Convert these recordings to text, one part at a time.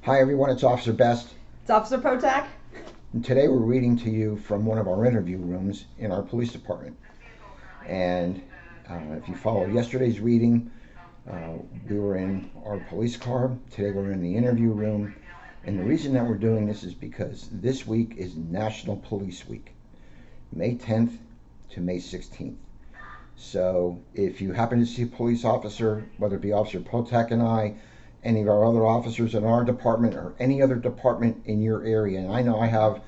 Hi everyone, it's Officer Best. It's Officer Potak. And today we're reading to you from one of our interview rooms in our police department. And if you followed yesterday's reading, we were in our police car. Today we're in the interview room. And the reason that we're doing this is because this week is National Police Week, May 10th to May 16th. So if you happen to see a police officer, whether it be Officer Potak and I, any of our other officers in our department or any other department in your area, and I know I have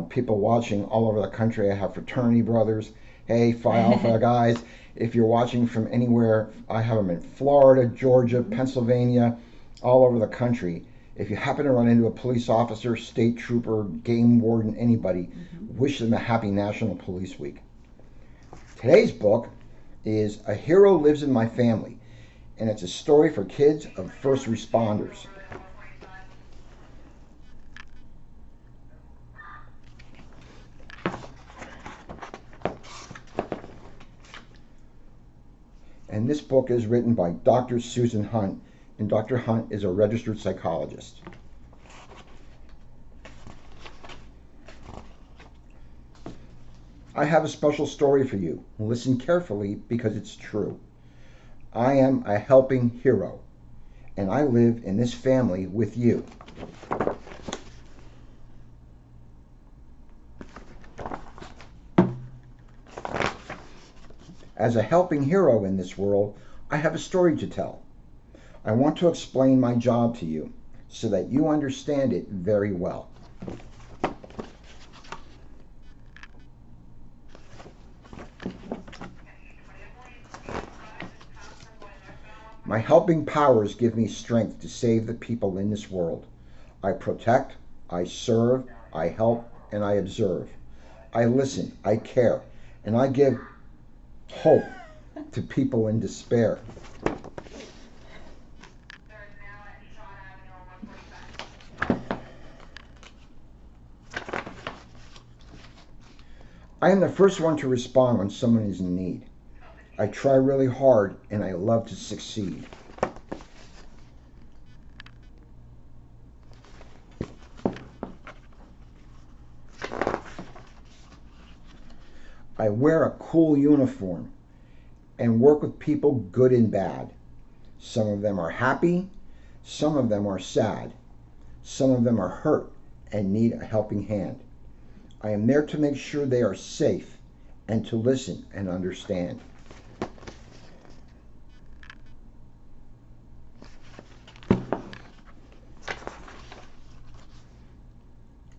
people watching all over the country. I have fraternity brothers. Hey, Phi Alpha guys, if you're watching from anywhere, I have them in Florida, Georgia, Pennsylvania, all over the country. If you happen to run into a police officer, state trooper, game warden, anybody, wish them a happy National Police Week. Today's book is A Hero Lives in My Family, and it's a story for kids of first responders. And this book is written by Dr. Susan Hunt, and Dr. Hunt is a registered psychologist. I have a special story for you. Listen carefully because it's true. I am a helping hero, and I live in this family with you. As a helping hero in this world, I have a story to tell. I want to explain my job to you so that you understand it very well. My helping powers give me strength to save the people in this world. I protect, I serve, I help, and I observe. I listen, I care, and I give hope to people in despair. I am the first one to respond when someone is in need. I try really hard and I love to succeed. I wear a cool uniform and work with people good and bad. Some of them are happy, some of them are sad, some of them are hurt and need a helping hand. I am there to make sure they are safe and to listen and understand.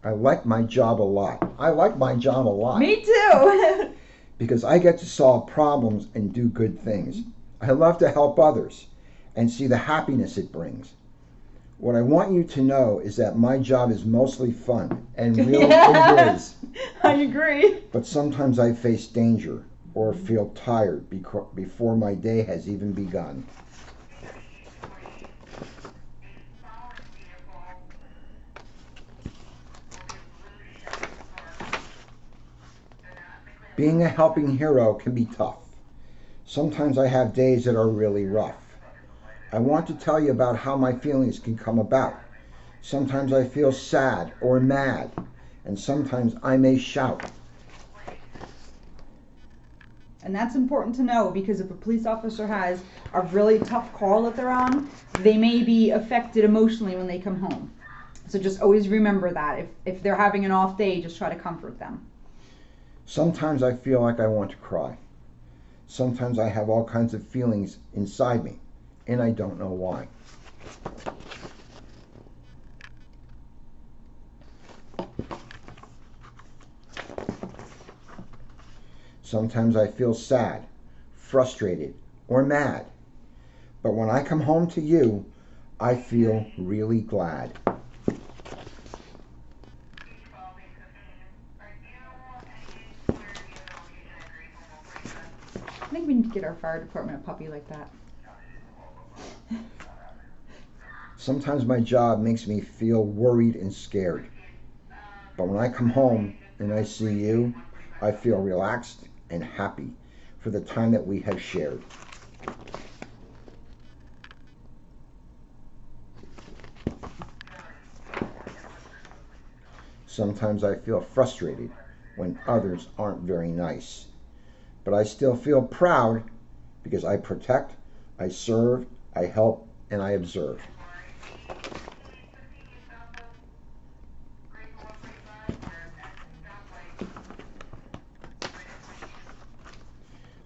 I like my job a lot. I like my job a lot. Me too. Because I get to solve problems and do good things. I love to help others and see the happiness it brings. What I want you to know is that my job is mostly fun, and really it is. I agree. But sometimes I face danger or feel tired before my day has even begun. Being a helping hero can be tough. Sometimes I have days that are really rough. I want to tell you about how my feelings can come about. Sometimes I feel sad or mad, and sometimes I may shout. And that's important to know because if a police officer has a really tough call that they're on, they may be affected emotionally when they come home. So just always remember that. If they're having an off day, just try to comfort them. Sometimes I feel like I want to cry. Sometimes I have all kinds of feelings inside me, and I don't know why. Sometimes I feel sad, frustrated, or mad. But when I come home to you, I feel really glad. I think we need to get our fire department a puppy like that. Sometimes my job makes me feel worried and scared. But when I come home and I see you, I feel relaxed and happy for the time that we have shared. Sometimes I feel frustrated when others aren't very nice. But I still feel proud because I protect, I serve, I help, and I observe.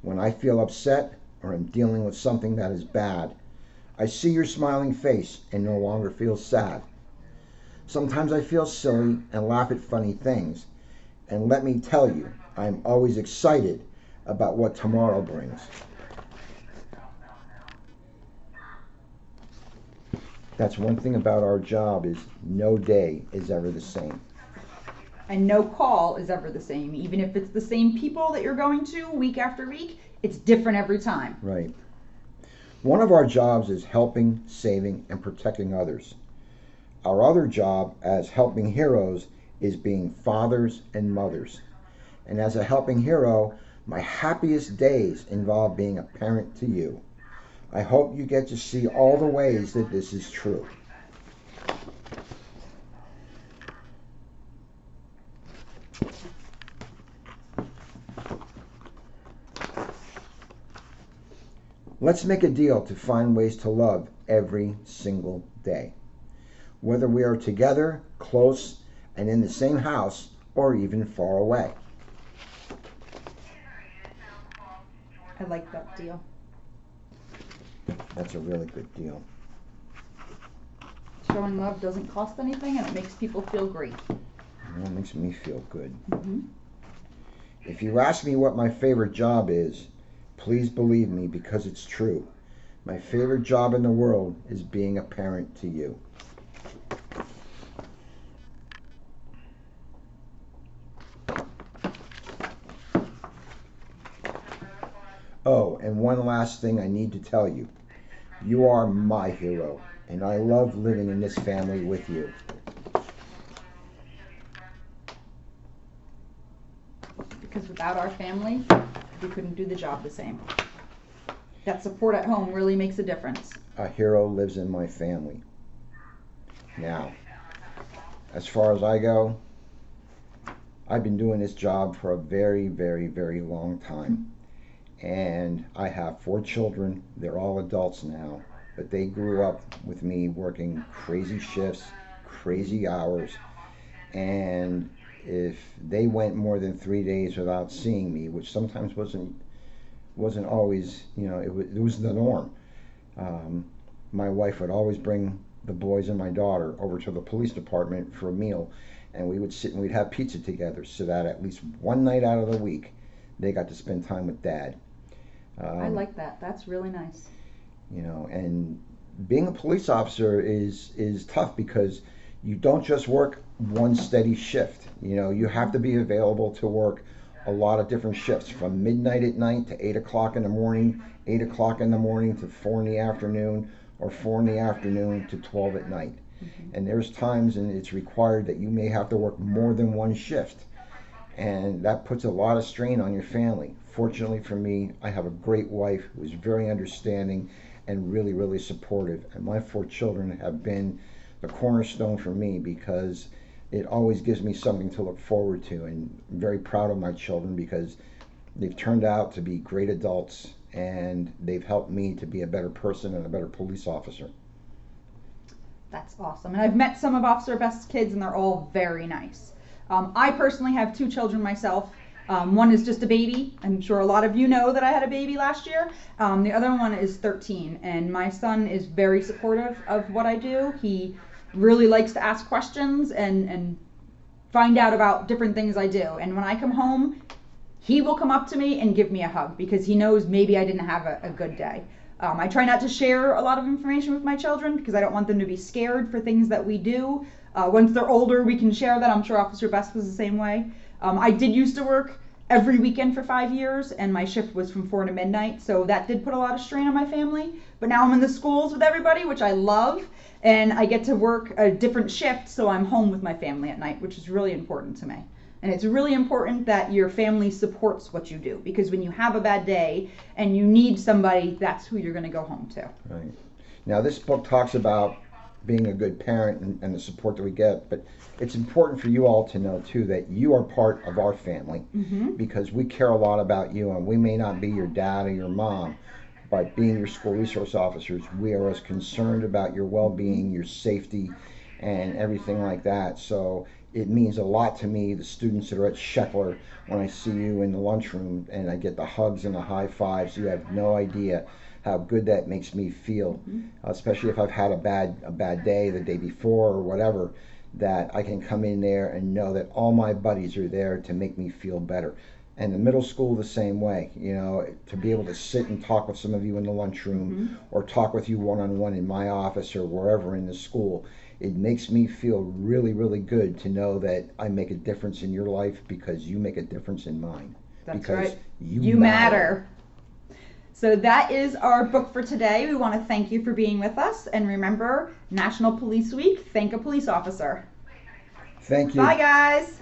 When I feel upset or am dealing with something that is bad, I see your smiling face and no longer feel sad. Sometimes I feel silly and laugh at funny things. And let me tell you, I am always excited about what tomorrow brings. That's one thing about our job is no day is ever the same. And no call is ever the same. Even if it's the same people that you're going to week after week, it's different every time. Right. One of our jobs is helping, saving, and protecting others. Our other job as helping heroes is being fathers and mothers. And as a helping hero, my happiest days involve being a parent to you. I hope you get to see all the ways that this is true. Let's make a deal to find ways to love every single day. Whether we are together, close, and in the same house, or even far away. I like that deal. That's a really good deal. Showing love doesn't cost anything and it makes people feel great. It makes me feel good. Mm-hmm. If you ask me what my favorite job is, please believe me because it's true. My favorite job in the world is being a parent to you. Oh, and one last thing I need to tell you. You are my hero, and I love living in this family with you. Because without our family, we couldn't do the job the same. That support at home really makes a difference. A hero lives in my family. Now, as far as I go, I've been doing this job for a very, very, very long time. And I have 4 children. They're all adults now, but they grew up with me working crazy shifts, crazy hours, and if they went more than 3 days without seeing me, which sometimes wasn't always, it was the norm. My wife would always bring the boys and my daughter over to the police department for a meal, and we would sit and we'd have pizza together, so that at least one night out of the week they got to spend time with Dad. I like that. That's really nice. And being a police officer is tough because you don't just work one steady shift. You have to be available to work a lot of different shifts from midnight at night to 8 o'clock in the morning, 8 o'clock in the morning to 4 in the afternoon, or 4 in the afternoon to 12 at night. Mm-hmm. And there's times and it's required that you may have to work more than one shift. And that puts a lot of strain on your family. Fortunately for me, I have a great wife who is very understanding and really, really supportive. And my 4 children have been the cornerstone for me because it always gives me something to look forward to. And I'm very proud of my children because they've turned out to be great adults and they've helped me to be a better person and a better police officer. That's awesome. And I've met some of Officer Best's kids and they're all very nice. I personally have 2 children myself. One is just a baby. I'm sure a lot of you know that I had a baby last year. The other one is 13, and my son is very supportive of what I do. He really likes to ask questions and find out about different things I do. And when I come home, he will come up to me and give me a hug because he knows maybe I didn't have a good day. I try not to share a lot of information with my children because I don't want them to be scared for things that we do. Once they're older, we can share that. I'm sure Officer Best was the same way. I did used to work every weekend for 5 years, and my shift was from 4 to midnight, so that did put a lot of strain on my family. But now I'm in the schools with everybody, which I love, and I get to work a different shift, so I'm home with my family at night, which is really important to me. And it's really important that your family supports what you do, because when you have a bad day and you need somebody, that's who you're going to go home to. Right. Now, this book talks about being a good parent and the support that we get. But it's important for you all to know too that you are part of our family, because we care a lot about you, and we may not be your dad or your mom, but being your school resource officers, we are as concerned about your well-being, your safety, and everything like that. So it means a lot to me, the students that are at Sheckler, when I see you in the lunchroom and I get the hugs and the high fives. You have no idea how good that makes me feel, especially if I've had a bad day the day before or whatever, that I can come in there and know that all my buddies are there to make me feel better. And the middle school the same way, to be able to sit and talk with some of you in the lunchroom, or talk with you one-on-one in my office or wherever in the school. It makes me feel really, really good to know that I make a difference in your life because you make a difference in mine. That's because right. You matter. So that is our book for today. We want to thank you for being with us. And remember, National Police Week, thank a police officer. Thank you. Bye, guys.